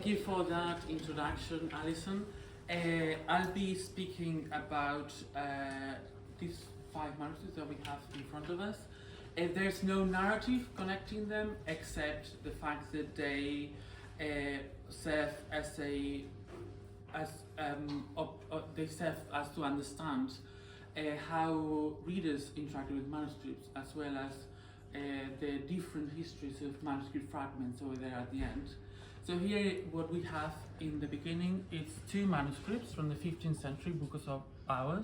Thank you for that introduction, Alison. I'll be speaking about these five manuscripts that we have in front of us. There's no narrative connecting them except the fact that they serve as they serve as to understand how readers interact with manuscripts, as well as the different histories of manuscript fragments over there at the end. So here what we have in the beginning is two manuscripts from the 15th century, Books of Hours.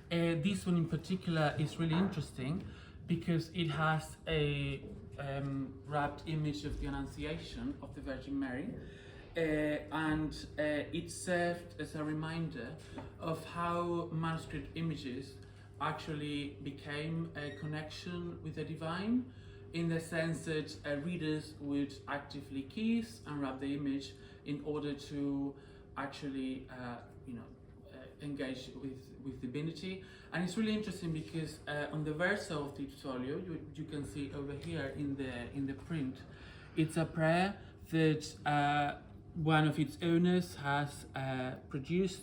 This one in particular is really interesting because it has a wrapped image of the Annunciation of the Virgin Mary, and it served as a reminder of how manuscript images actually became a connection with the divine, in the sense that readers would actively kiss and wrap the image in order to actually engage with divinity. And it's really interesting because on the verso of the folio, you can see over here in the print, it's a prayer that one of its owners has produced,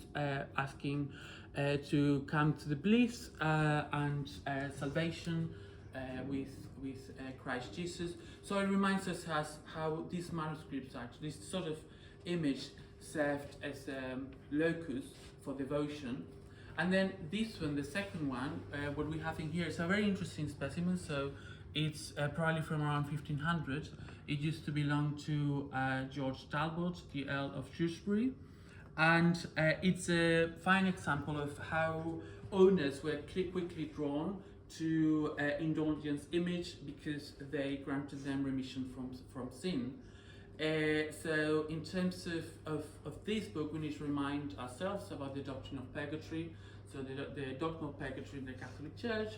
asking to come to the bliss and salvation with Christ Jesus. So it reminds us how these manuscripts, actually, this sort of image served as a locus for devotion. And then this one, the second one, what we have in here is a very interesting specimen. So it's probably from around 1500. It used to belong to George Talbot, the Earl of Shrewsbury. And it's a fine example of how owners were quickly drawn to indulgence image because they granted them remission from sin. So in terms of this book, we need to remind ourselves about the doctrine of purgatory. So the doctrine of purgatory in the Catholic Church,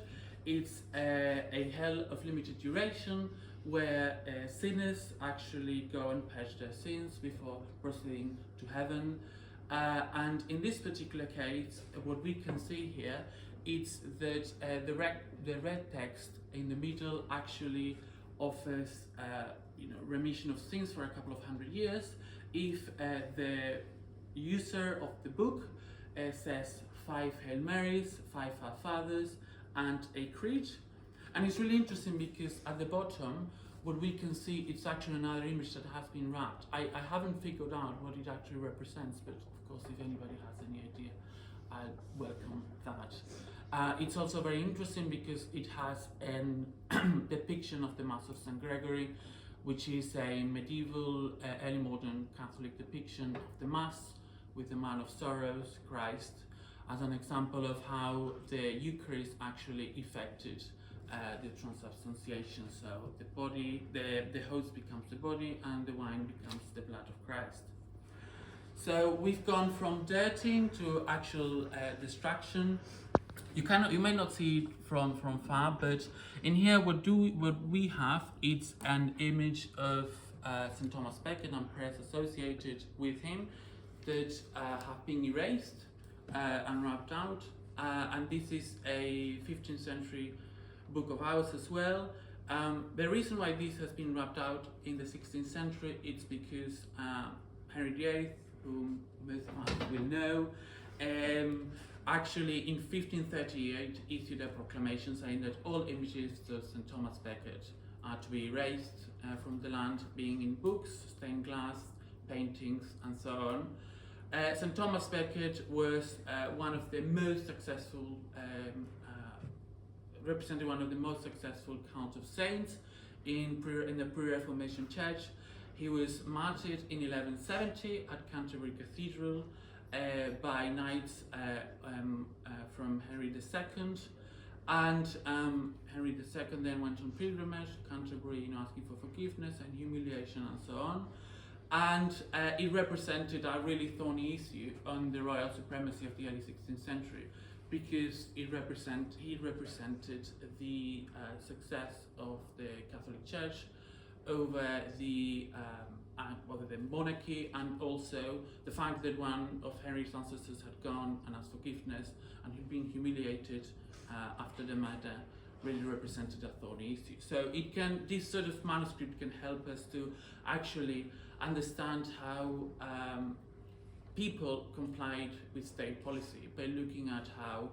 it's a hell of limited duration where sinners actually go and purge their sins before proceeding to heaven. And in this particular case, what we can see here, it's that the red text in the middle actually offers remission of sins for a couple of hundred years if the user of the book says 5 Hail Marys, 5 Our Fathers, and a creed. And it's really interesting because at the bottom, what we can see, it's actually another image that has been wrapped. I haven't figured out what it actually represents, but of course, if anybody has any idea, I'd welcome that. It's also very interesting because it has a depiction of the Mass of St. Gregory, which is a medieval, early modern Catholic depiction of the Mass with the Man of Sorrows, Christ, as an example of how the Eucharist actually effected the transubstantiation. So the body, the host becomes the body, and the wine becomes the blood of Christ. So we've gone from dirtying to actual destruction. You may not see it from far, but in here what we have, it's an image of St. Thomas Becket and prayers associated with him that have been erased and wrapped out. And this is a 15th century Book of Hours as well. The reason why this has been wrapped out in the 16th century, it's because Henry VIII, whom most of us will know, actually in 1538 issued a proclamation saying that all images of St. Thomas Becket are to be erased from the land, being in books, stained glass, paintings, and so on. St. Thomas Becket was one of the most successful, represented one of the most successful count of saints in the pre-Reformation Church. He was martyred in 1170 at Canterbury Cathedral by knights from Henry II, and Henry II then went on pilgrimage to Canterbury, asking for forgiveness and humiliation and so on. And it represented a really thorny issue on the royal supremacy of the early 16th century, because he represented the success of the Catholic Church over the monarchy, and also the fact that one of Henry's ancestors had gone and asked forgiveness and he'd been humiliated after the murder really represented a thorny issue. So this sort of manuscript can help us to actually understand how people complied with state policy by looking at how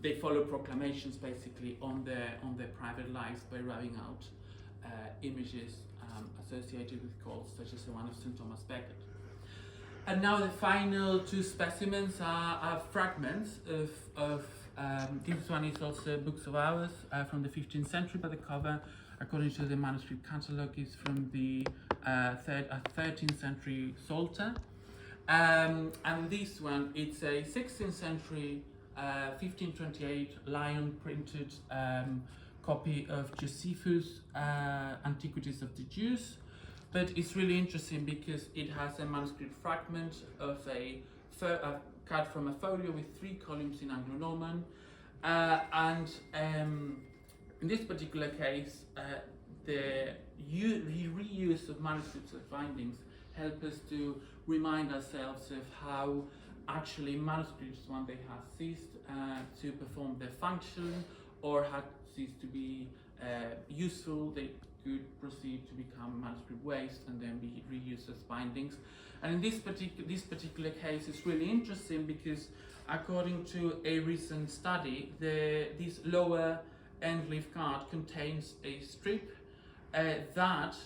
they follow proclamations basically on their private lives by rubbing out images associated with cults, such as the one of St. Thomas Becket. And now the final two specimens are fragments of this one is also Books of Hours from the 15th century, but the cover, according to the manuscript catalogue, is from the 13th century Psalter. And this one, it's a 16th century 1528 lion printed copy of Josephus' Antiquities of the Jews. But it's really interesting because it has a manuscript fragment of cut from a folio with 3 columns in Anglo-Norman. And in this particular case, the reuse of manuscripts of findings help us to remind ourselves of how actually manuscripts, when they have ceased to perform their function or had ceased to be useful, they could proceed to become manuscript waste and then be reused as bindings. And in this particular case, it's really interesting because, according to a recent study, this lower end leaf card contains a strip that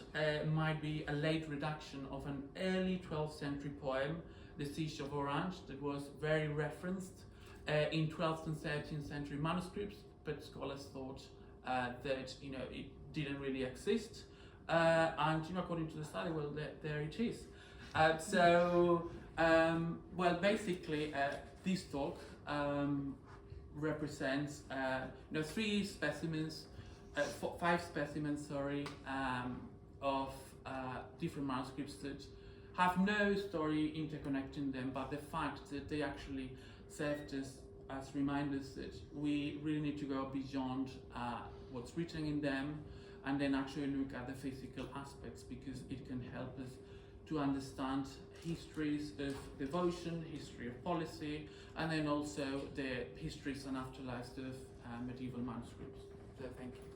might be a late reduction of an early 12th century poem, The Siege of Orange, that was very referenced in 12th and 13th century manuscripts, but scholars thought that it didn't really exist, and according to the study, well, there it is. Basically, this talk represents 5 specimens, of different manuscripts that have no story interconnecting them, but the fact that they actually served as reminders that we really need to go beyond what's written in them, and then actually look at the physical aspects, because it can help us to understand histories of devotion, history of policy, and then also the histories and afterlives of medieval manuscripts. So thank you.